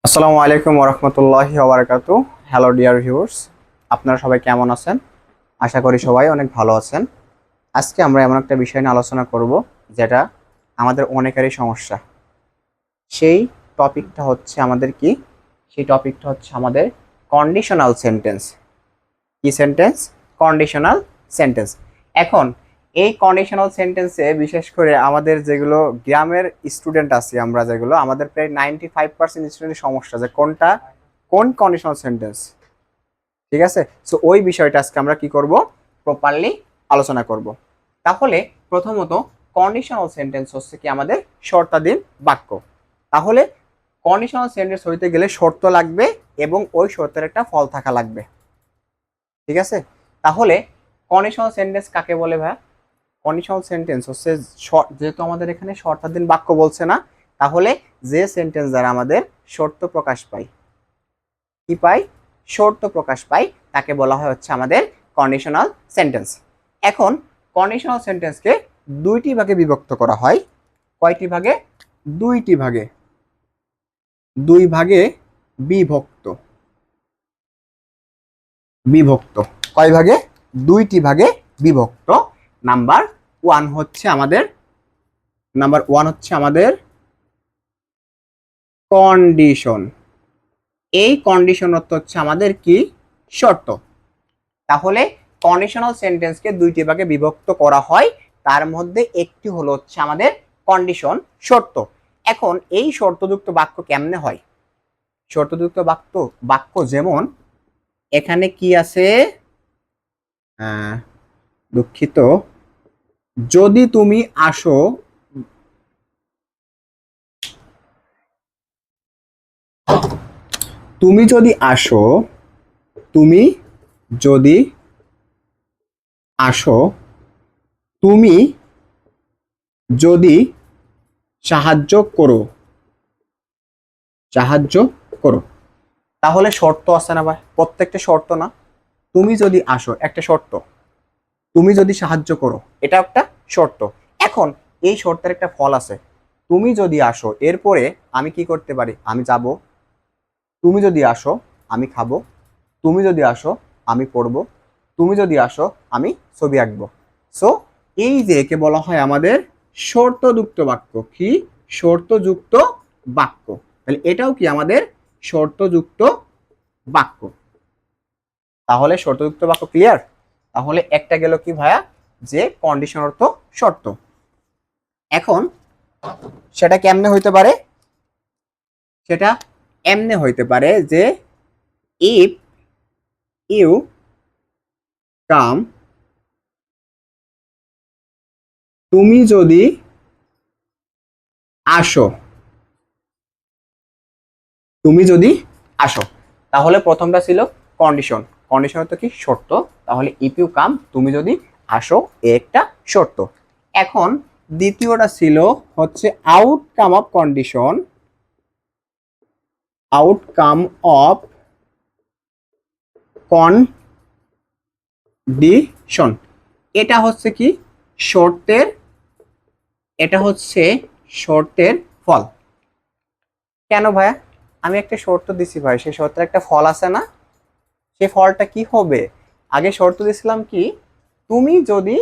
আসসালামু আলাইকুম ওরহমতুল্লাহি ওবারাকাতু। হ্যালো ডিয়ার ভিউয়ার্স, আপনারা সবাই কেমন আছেন? আশা করি সবাই অনেক ভালো আছেন। আজকে আমরা এমন একটা বিষয় নিয়ে আলোচনা করব যেটা আমাদের অনেকেরই সমস্যা। সেই টপিকটা হচ্ছে আমাদের কি? সেই টপিকটা হচ্ছে আমাদের কন্ডিশনাল সেন্টেন্স। কি সেন্টেন্স? Conditional sentence. এখন এই কন্ডিশনাল সেন্টেন্সে বিশেষ করে আমাদের যেগুলো গ্রামের স্টুডেন্ট আছি, আমরা যেগুলো আমাদের প্রায় 95% স্টুডেন্টের সমস্যা যে কোন কন্ডিশনাল সেন্টেন্স। ঠিক আছে, সো ওই বিষয়টা আজকে আমরা কি করব, প্রপারলি আলোচনা করব। তাহলে প্রথমত কন্ডিশনাল সেন্টেন্স হচ্ছে কি আমাদের শর্তাধীন বাক্য। তাহলে কন্ডিশনাল সেন্টেন্স হইতে গেলে শর্ত লাগবে এবং ওই শর্তের একটা ফল থাকা লাগবে। ঠিক আছে, তাহলে কন্ডিশনাল সেন্টেন্স কাকে বলে ভাই? কন্ডিশনাল সেন্টেন্স হচ্ছে যেহেতু আমাদের এখানে শর্তাধীন বাক্য বলছে না, তাহলে যে সেন্টেন্স দ্বারা আমাদের শর্ত প্রকাশ পায়, কি পাই? শর্ত প্রকাশ পাই, তাকে বলা হয় হচ্ছে আমাদের কন্ডিশনাল সেন্টেন্স। এখন কন্ডিশনাল সেন্টেন্সকে দুইটি ভাগে বিভক্ত করা হয়। কয়টি ভাগে? দুইটি ভাগে। দুই ভাগে বিভক্ত। বিভক্ত কয় ভাগে? দুইটি ভাগে বিভক্ত। নাম্বার ওয়ান হচ্ছে আমাদের কন্ডিশন। এই কন্ডিশন অর্থ হচ্ছে আমাদের কি? শর্ত। তাহলে কন্ডিশনাল সেন্টেন্সকে দুইটি ভাগে বিভক্ত করা হয়, তার মধ্যে একটি হলো হচ্ছে আমাদের কন্ডিশন, শর্ত। এখন এই শর্তযুক্ত বাক্য কেমনে হয়? শর্তযুক্ত বাক্য বাক্য যেমন এখানে কি আছে, দুঃখিত, যদি তুমি আসো, তুমি যদি আসো, তুমি যদি আসো, তুমি যদি সাহায্য করো, সাহায্য করো। তাহলে শর্ত আছে না ভাই? প্রত্যেকটা শর্ত না? তুমি যদি আসো একটা শর্ত, তুমি যদি সাহায্য করো এটা একটা শর্ত। এখন এই শর্তের একটা ফল আছে, তুমি যদি আসো এরপরে আমি কি করতে পারি? আমি যাব। তুমি যদি আসো আমি খাবো। তুমি যদি আসো আমি পড়বো। তুমি যদি আসো আমি ছবি আঁকবো। সো এই যে একে বলা হয় আমাদের শর্তযুক্ত বাক্য। কি? শর্তযুক্ত বাক্য। তাহলে এটাও কি আমাদের শর্তযুক্ত বাক্য। তাহলে শর্তযুক্ত বাক্য ক্লিয়ার? তাহলে একটা গেল কি ভাইয়া, যে কন্ডিশন অর্থ শর্ত। এখন সেটা কেমনে হইতে পারে? সেটা এমনে হইতে পারে যে ইফ ইউ কাম, তুমি যদি আসো, তুমি যদি আসো। তাহলে প্রথমটা ছিল কন্ডিশন। কন্ডিশন তো কি? শর্ত। তাহলে ইফ ইউ কাম, তুমি যদি আসো, একটা শর্ত। এখন দ্বিতীয়টা ছিল হচ্ছে outcome of condition. Outcome of condition, এটা হচ্ছে কি? শর্তের, এটা হচ্ছে শর্তের ফল। কেন ভাইয়া? আমি একটা শর্ত দিছি ভাই, সেই শর্তের একটা ফল আছে না? সেই ফলটা কি হবে? আগে শর্ত দিছিলাম কি? তুমি যদি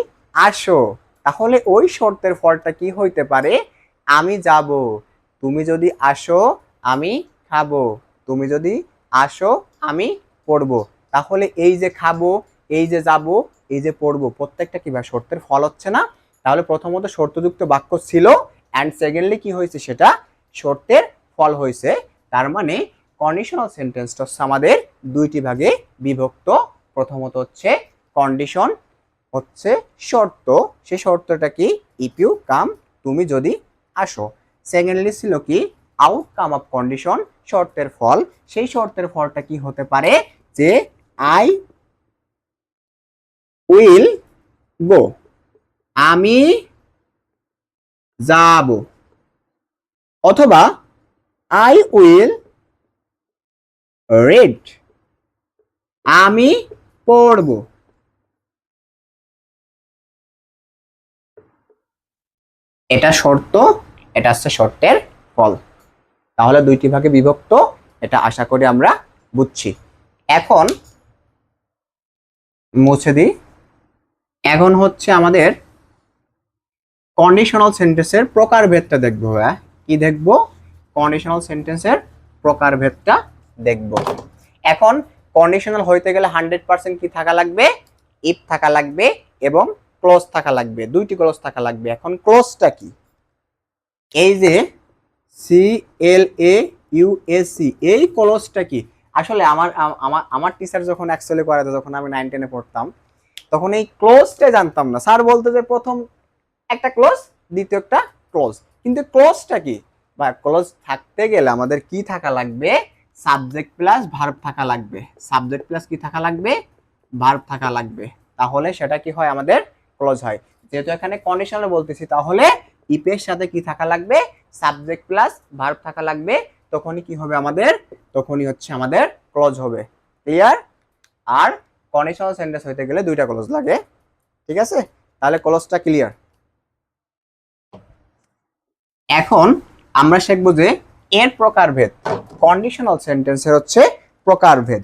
আসো, তাহলে ওই শর্তের ফলটা কি হইতে পারে? আমি যাব। তুমি যদি আসো আমি খাবো। তুমি যদি আসো আমি পড়বো। তাহলে এই যে খাবো, এই যে যাব, এই যে পড়বো, প্রত্যেকটা কি ভাই শর্তের ফল হচ্ছে না? তাহলে প্রথমত শর্তযুক্ত বাক্য ছিল, অ্যান্ড সেকেন্ডলি কি হয়েছে? সেটা শর্তের ফল হয়েছে। তার মানে কন্ডিশনাল সেন্টেন্সটা হচ্ছে আমাদের দুইটি ভাগে বিভক্ত। প্রথমত হচ্ছে কন্ডিশন, হচ্ছে শর্ত। সেই শর্তটা কি? ইফ ইউ কাম, তুমি যদি আসো। সেকেন্ডলি ছিল কি? আউটকাম অফ কন্ডিশন, শর্তের ফল। সেই শর্তের ফলটা কি হতে পারে? যে আই উইল গো, আমি যাব। অথবা আই উইল রিড, আমি পড়ব। এটা শর্ত, এটা হচ্ছে শর্তের ফল। তাহলে দুইটি ভাগে বিভক্ত, এটা আশা করি আমরা বুঝছি। এখন মুছে দিই। এখন হচ্ছে আমাদের কন্ডিশনাল সেন্টেন্সের প্রকারভেদটা দেখবো। হ্যাঁ, কি দেখবো? কন্ডিশনাল সেন্টেন্সের প্রকারভেদটা দেখব। এখন কন্ডিশনাল হইতে গেলে 100% কি থাকা লাগবে? ইফ থাকা লাগবে এবং ক্লোজ থাকা লাগবে, দুইটি ক্লোজ থাকা লাগবে। এখন ক্লোজটা কি? এই যে CLAUSE, এই ক্লোজটা কি? আসলে আমার আমার আমার টিচার যখন অ্যাকচুয়ালি করাতো, যখন আমি 9-10 এ পড়তাম, তখন এই ক্লোজটা জানতাম না। স্যার বলতো যে প্রথম একটা ক্লোজ, দ্বিতীয় একটা ক্লোজ, কিন্তু ক্লোজটা কি? বা ক্লোজ থাকতে গেলে আমাদের কি থাকা লাগবে? সাবজেক্ট প্লাস ভার্ব থাকা লাগবে। সাবজেক্ট প্লাস কি থাকা লাগবে? ভার্ব থাকা লাগবে। তাহলে সেটা কি হয়? আমাদের ক্লোজ হয়। যেহেতু এখানে কন্ডিশনাল বলতেছি, তাহলে ইফের সাথে কি থাকা লাগবে? সাবজেক্ট প্লাস ভার্ব থাকা লাগবে। তখনই কি হবে আমাদের? তখনই হচ্ছে আমাদের ক্লোজ হবে। ক্লিয়ার? আর কন্ডিশনাল সেন্টেন্স হইতে গেলে দুইটা ক্লোজ লাগে। ঠিক আছে, তাহলে ক্লোজটা ক্লিয়ার। এখন আমরা শিখব যে এর প্রকারভেদ। কন্ডিশনাল সেন্টেন্সের হচ্ছে প্রকারভেদ।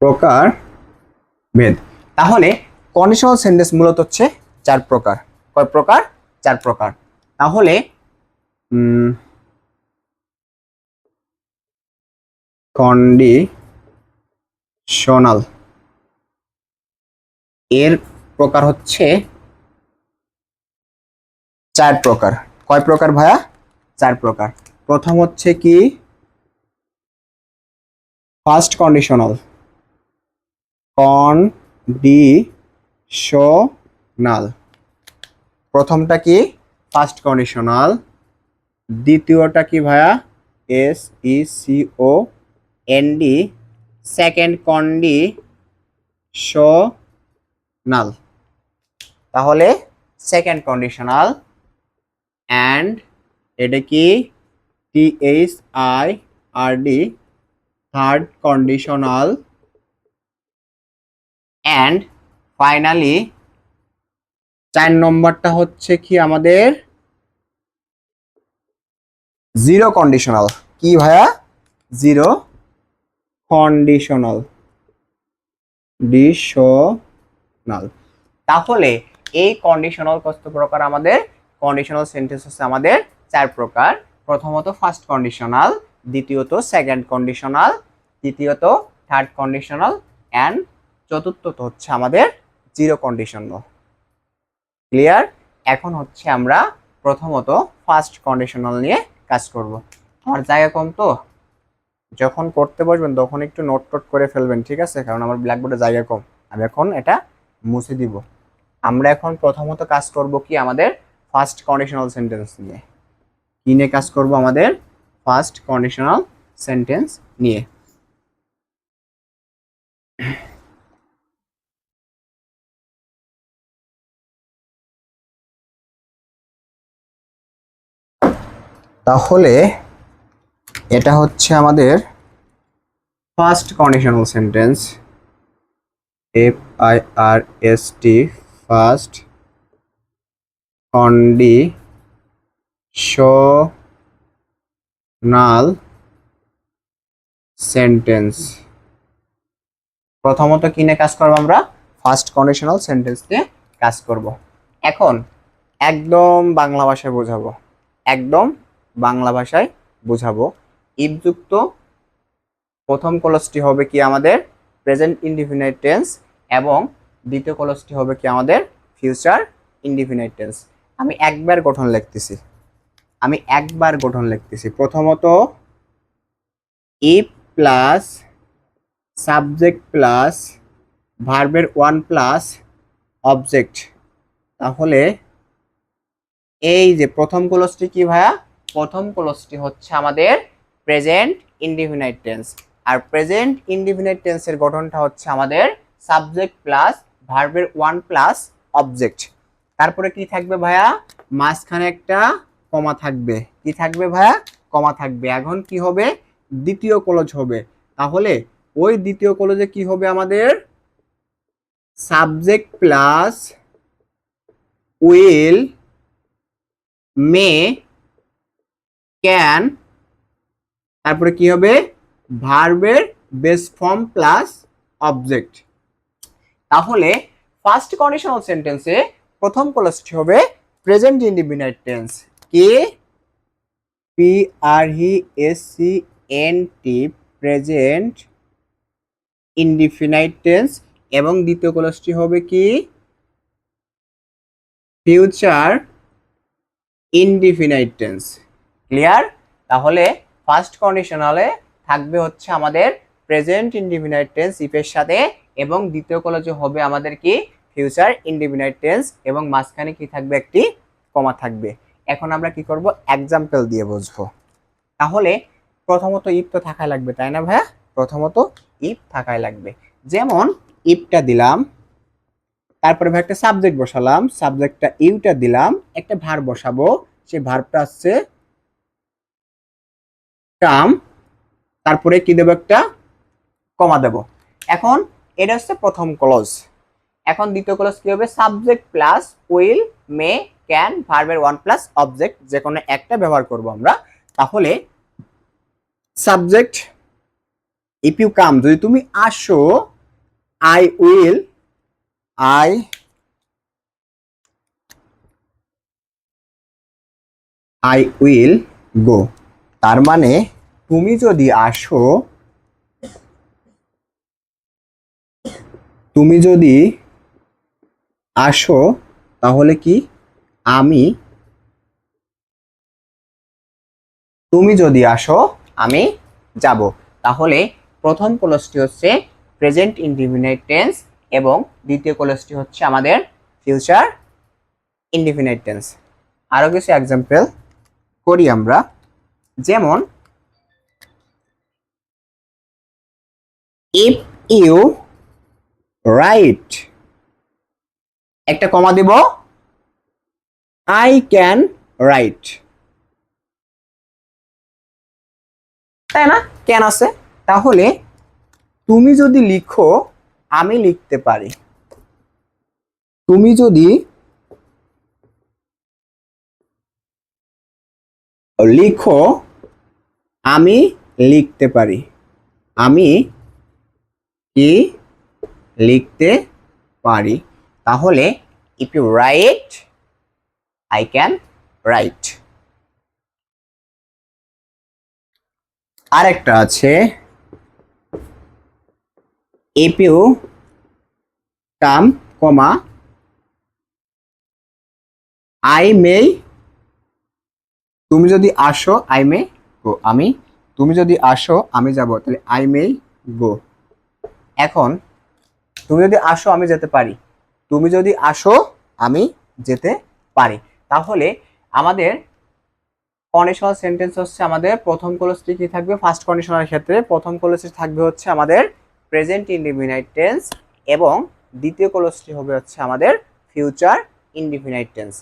প্রকারভেদ। তাহলে কন্ডিশনাল সেন্টেন্স মূলত হচ্ছে 4 প্রকার। কয় প্রকার? 4 প্রকার। তাহলে কন্ডিশনাল এর প্রকার হচ্ছে 4 প্রকার। কয় প্রকার ভাইয়া? 4 প্রকার। প্রথম হচ্ছে কি? First conditional. কন্ডিশনাল। প্রথমটা কি? First conditional. দ্বিতীয়টা কি ভাইয়া? SECOND, second conditional. তাহলে সেকেন্ড কন্ডিশনাল। অ্যান্ড এটা কি? THIRD, third conditional. And finally 4 নম্বরটা হচ্ছে কি আমাদের? Zero conditional. কি ভাইয়া? Zero conditional. তাহলে এই কন্ডিশনাল কত প্রকার? আমাদের কন্ডিশনাল সেন্টেন্স হচ্ছে আমাদের 4 প্রকার। প্রথমত ফার্স্ট কন্ডিশনাল, দ্বিতীয়ত সেকেন্ড কন্ডিশনাল, তৃতীয়ত থার্ড কন্ডিশনাল, এন্ড চতুর্থত হচ্ছে আমাদের জিরো কন্ডিশনাল। ক্লিয়ার? এখন হচ্ছে আমরা প্রথমত ফার্স্ট কন্ডিশনাল নিয়ে কাজ করব। আমার জায়গা কম, তো যখন করতে বসবেন তখন একটু নোট টোট করে ফেলবেন, ঠিক আছে? কারণ আমার ব্ল্যাকবোর্ডে জায়গা কম। আমি এখন এটা মুছে দিব। আমরা এখন প্রথমত কাজ করব কি? আমাদের ফার্স্ট কন্ডিশনাল সেন্টেন্স নিয়ে। কি নিয়ে কাজ করব? আমাদের ফার্স্ট কন্ডিশনাল সেন্টেন্স নিয়ে। তাহলে এটা হচ্ছে আমাদের first conditional sentence. FIRST, first conditional sentence. প্রথমত কি নিয়ে কাজ করব? আমরা ফার্স্ট কন্ডিশনাল সেন্টেন্স নিয়ে কাজ করব। এখন একদম বাংলা ভাষায় বোঝাবো। একদম বাংলা ভাষায় বোঝাবো। ইফযুক্ত প্রথম ক্লজটি হবে কি? আমাদের প্রেজেন্ট ইনডিফিনিট টেন্স, এবং দ্বিতীয় ক্লজটি হবে কি? আমাদের ফিউচার ইনডিফিনিট টেন্স। আমি একবার গঠন লিখতেছি। প্রথমত ইফ প্লাস সাবজেক্ট প্লাস ভার্বের 1 প্লাস অবজেক্ট। তাহলে এই যে প্রথম ক্লজটি কি ভাইয়া? প্রথম ক্লজটি হচ্ছে আমাদের প্রেজেন্ট ইনডিফিনিট টেন্স। আর প্রেজেন্ট ইনডিফিনিট টেন্সের গঠনটা হচ্ছে আমাদের সাবজেক্ট প্লাস ভার্বের 1 প্লাস অবজেক্ট। তারপরে কি থাকবে ভাইয়া? মাঝখানে একটা কমা থাকবে। কি থাকবে ভাইয়া? কমা থাকবে। এখন কি হবে? দ্বিতীয় ক্লজ হবে। তাহলে ওই দ্বিতীয় ক্লজে কি হবে? আমাদের subject plus will may, can, তারপরে কি হবে ভার্বের বেস ফর্ম প্লাস অবজেক্ট। তাহলে ফার্স্ট কন্ডিশনাল সেন্টেন্সে প্রথম ক্লজটি হবে present indefinite tense, K P R E S C N T, present indefinite tense, এবং দ্বিতীয় ক্লজটি হবে কি ফিউচার ইনডিফিনাইট টেন্স। ক্লিয়ার? তাহলে ফার্স্ট কন্ডিশনালে থাকবে হচ্ছে আমাদের প্রেজেন্ট ইনডিফিনাইট টেন্স ইফের সাথে, এবং দ্বিতীয় ক্লজে হবে আমাদের কি ফিউচার ইনডিফিনাইট টেন্স, এবং মাঝখানে কি থাকবে একটি কমা থাকবে। এখন আমরা কি করব এক্সাম্পল দিয়ে বুঝবো। তাহলে প্রথমত ইফ তো থাকাই লাগবে, তাই না ভাইয়া? প্রথমত ইফ থাকাই লাগবে। যেমন ইফটা দিলাম, তারপরে ভাই একটা সাবজেক্ট বসালাম, সাবজেক্টটা ইউটা দিলাম, একটা ভার্ব বসাবো, সেই ভার্বটা হচ্ছে কাম, তারপরে কি দেবো একটা কমা দেব। এখন এটা হচ্ছে প্রথম ক্লজ। এখন দ্বিতীয় ক্লজ কি হবে subject plus will, may, can, ভার্বের ওয়ান প্লাস অবজেক্ট, যে কোনো একটা ব্যবহার করব আমরা। তাহলে সাবজেক্ট ইফ ইউ কাম, যদি তুমি আসো, I will, I I will go. তার মানে তুমি যদি আসো, তুমি যদি আসো, তাহলে কি আমি, তুমি যদি আসো আমি যাব। তাহলে প্রথম ক্লজটি হচ্ছে প্রেজেন্ট ইনডিফিনাইট টেন্স, এবং দ্বিতীয় ক্লজটি হচ্ছে আমাদের ফিউচার ইনডিফিনাইট টেন্স। আরো কিছু এক্সাম্পল করি আমরা। যেমন ইফ ইউ রাইট, একটা কমা দিব, আই ক্যান রাইট, তাই না? ক্যান আছে। তাহলে তুমি যদি লিখো আমি লিখতে পারি, তুমি যদি লিখো আমি লিখতে পারি, আমি কি লিখতে পারি। তাহলে if you write I can write. আরেকটা আছে if you come comma I may, তুমি যদি আসো আই মে গো, আমি, তুমি যদি আসো আমি যাব, তাহলে আই মে গো। এখন তুমি যদি আসো আমি যেতে পারি, তুমি যদি আসো আমি যেতে পারি। তাহলে আমাদের কন্ডিশনাল সেন্টেন্স হচ্ছে আমাদের প্রথম ক্লজটি কি থাকবে, ফার্স্ট কন্ডিশনাল ক্ষেত্রে প্রথম ক্লজটি থাকবে হচ্ছে আমাদের প্রেজেন্ট ইনডিফিনাইট টেন্স, এবং দ্বিতীয় ক্লজটি হবে হচ্ছে আমাদের ফিউচার ইনডিফিনাইট টেন্স।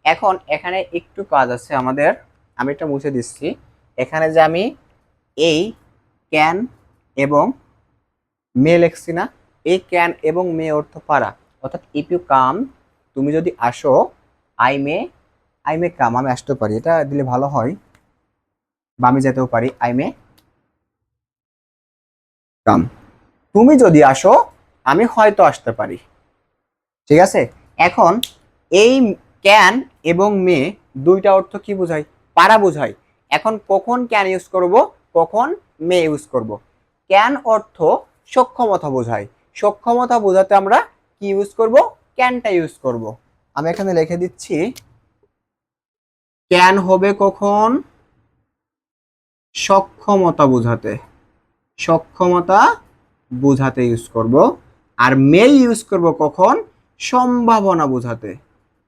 এখন এখানে একটু কাজ আছে আমাদের, আমি এটা মুছে দিচ্ছি। এখানে যে আমি এই ক্যান এবং মে লিখছি না, এই ক্যান এবং মে অর্থ পারা, অর্থাৎ ইফ ইউ কাম, তুমি যদি আসো, আই মে, আই মে কাম, আমি আসতে পারি, এটা দিলে ভালো হয়, বা আমি যেতেও পারি, আই মে কাম। তুমি যদি আসো আমি হয়তো আসতে পারি। ঠিক আছে? এখন এই ক্যান এবং মে দুইটা অর্থ কি বোঝায়, পারা বোঝায়। এখন কখন ক্যান ইউজ করব, কখন মে ইউজ করব। ক্যান অর্থ সক্ষমতা বোঝায়, সক্ষমতা বোঝাতে আমরা কি ইউজ করব, ক্যানটা ইউজ করব। আমি এখানে লিখে দিচ্ছি ক্যান হবে কখন সক্ষমতা বোঝাতে, সক্ষমতা বোঝাতে ইউজ করব। আর মে ইউজ করব কখন সম্ভাবনা বোঝাতে,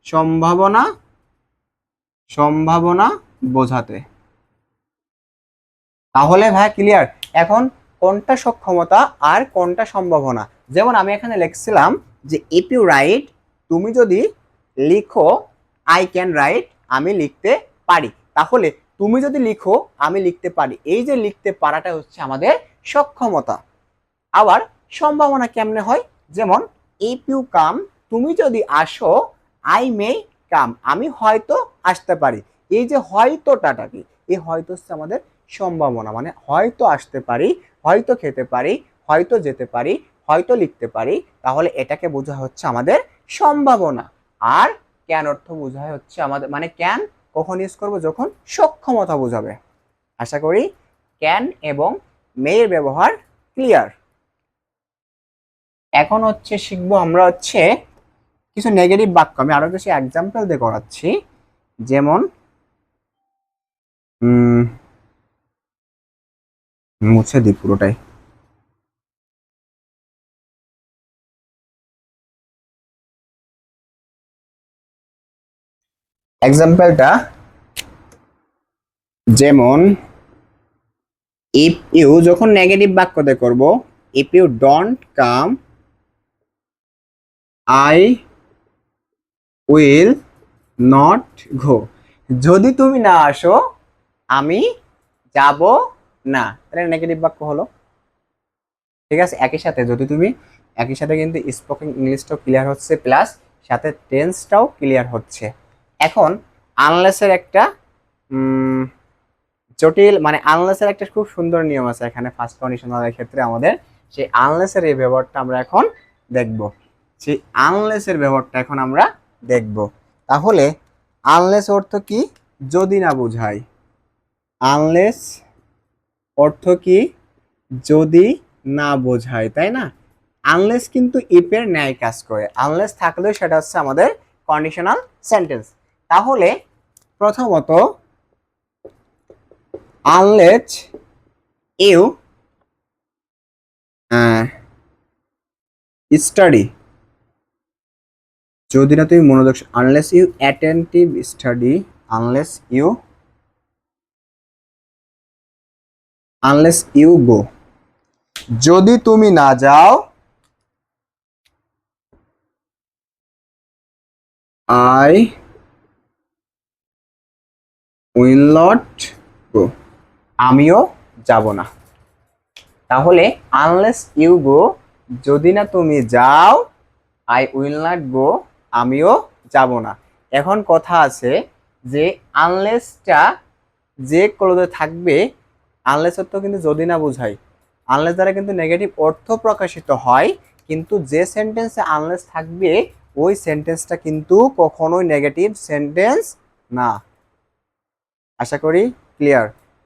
সম্ভাবনা, সম্ভাবনা বোঝাতে। তাহলে ভাই ক্লিয়ার? এখন কোনটা সক্ষমতা আর কোনটা সম্ভাবনা। যেমন আমি এখানে লিখছিলাম যে ইফ ইউ রাইট, তুমি যদি লিখো, আই ক্যান রাইট, আমি লিখতে পারি। তাহলে তুমি যদি লিখো আমি লিখতে পারি, এই যে লিখতে পারাটা হচ্ছে আমাদের সক্ষমতা। আবার সম্ভাবনা কেমনে হয়, যেমন ইফ ইউ কাম, তুমি যদি আসো, আই মে কাম, আমি হয়তো আসতে পারি। এই যে হয়তোটা কি, এই হয়তো হচ্ছে আমাদের সম্ভাবনা, মানে হয়তো আসতে পারি, হয়তো খেতে পারি, হয়তো যেতে পারি, হয়তো লিখতে পারি, তাহলে এটাকে বোঝা হচ্ছে আমাদের সম্ভাবনা। আর ক্যান অর্থ বোঝায় হচ্ছে আমাদের, মানে ক্যান কখন ইউজ করবো, যখন সক্ষমতা বোঝাবে। আশা করি ক্যান এবং মেয়ের ব্যবহার ক্লিয়ার। এখন হচ্ছে শিখবো আমরা হচ্ছে কিছু নেগেটিভ বাক্য, আমি আরো কিছু এক্সাম্পল দিয়ে করাচ্ছি। যেমন মুছে দিই পুরোটাই। এক্সাম্পলটা যেমন ইফ ইউ, যখন নেগেটিভ বাক্য দিয়ে করব, if you don't come I will not go, যদি তুমি না আসো আমি যাব না, তাহলে নেগেটিভ বাক্য হলো। ঠিক আছে, একই সাথে যদি তুমি, একই সাথে কিন্তু স্পোকেন ইংলিশটাও ক্লিয়ার হচ্ছে, প্লাস সাথে টেন্সটাও ক্লিয়ার হচ্ছে। এখন আনলেসের একটা জটিল, মানে আনলেসের একটা খুব সুন্দর নিয়ম আছে এখানে ফার্স্ট কন্ডিশনালের ক্ষেত্রে আমাদের, সেই আনলেসের এই ব্যবহারটা আমরা এখন দেখব। সেই আনলেসের ব্যবহারটা এখন আমরা দেখব। তাহলে আনলেস অর্থ কি, যদি না বোঝায়। আনলেস অর্থ কি, যদি না বোঝায়, তাই না? আনলেস কিন্তু ইফের ন্যায় কাজ করে, আনলেস থাকলেও সেটা হচ্ছে আমাদের কন্ডিশনাল সেন্টেন্স। তাহলে প্রথমত আনলেস ইউ স্টাডি, যদি না তুমি মনোযোগ, unless you attentive study, unless you, unless you go, যদি তুমি না যাও আই উইল নট গো, আমিও যাব না। তাহলে আনলেস ইউ গো, যদি না তুমি যাও, আই উইল নট গো, আমিও যাব না। এখন কথা আছে যে আনলেসটা যে ক্লোজে থাকবে, আনলেস অর্থ কিন্তু যদি না বোঝায়, আনলেস দ্বারা কিন্তু নেগেটিভ অর্থ প্রকাশিত হয়, কিন্তু যে সেন্টেন্সে আনলেস থাকবে ওই সেন্টেন্সটা কিন্তু কখনোই নেগেটিভ সেন্টেন্স না। আশা করি ক্লিয়ার।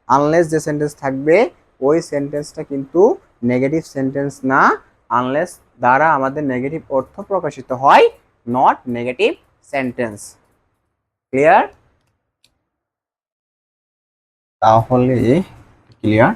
আনলেস যে সেন্টেন্স থাকবে ওই সেন্টেন্সটা কিন্তু নেগেটিভ সেন্টেন্স না, আনলেস দ্বারা আমাদের নেগেটিভ অর্থ প্রকাশিত হয়, নট নেগেটিভ সেন্টেন্স। ক্লিয়ার? তাহলে ক্লিয়ার।